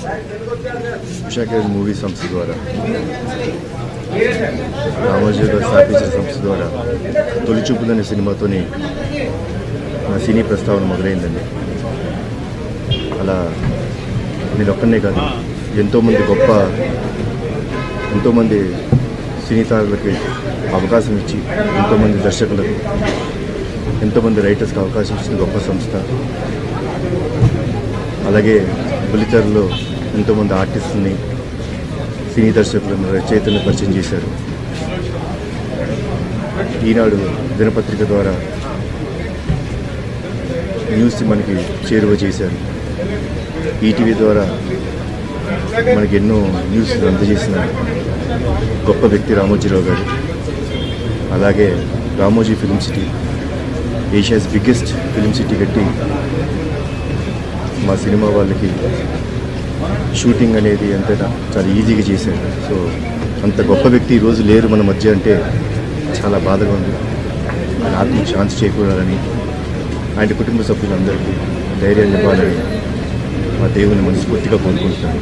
Visakha movie సంస్థ ద్వారా రామోజీ గారు స్థాపించిన సంస్థ ద్వారా తొలి చూపుదనే సినిమాతోని నా సినీ ప్రస్తావన మొదలైందండి. అలా నేను ఒక్కనే కాదు, ఎంతోమంది సినీ తారులకి అవకాశం ఇచ్చి, ఎంతోమంది దర్శకులకు, ఎంతోమంది రైటర్స్కి అవకాశం ఇచ్చిన గొప్ప సంస్థ. అలాగే బుల్లితెరలో ఎంతోమంది ఆర్టిస్టులని, సినీ దర్శకులను, రచయితలను పరిచయం చేశారు. ఈనాడు దినపత్రిక ద్వారా న్యూస్ మనకి చేరువ చేశారు. ఈటీవీ ద్వారా మనకి ఎన్నో న్యూస్ అందజేసిన గొప్ప వ్యక్తి రామోజీరావు గారు. అలాగే Ramoji film city, Asia's biggest film city కట్టి మా సినిమా వాళ్ళకి షూటింగ్ అనేది ఎంతైనా చాలా ఈజీగా చేశారు. సో అంత గొప్ప వ్యక్తి ఈరోజు లేరు మన మధ్య అంటే చాలా బాధగా ఉంది. ఆయన ఆత్మకు శాంతి చేకూరాలని, ఆయన కుటుంబ సభ్యులందరికీ ధైర్యాన్ని ఇవ్వాలని మా దేవుని మనస్ఫూర్తిగా కోరుకుంటున్నాను.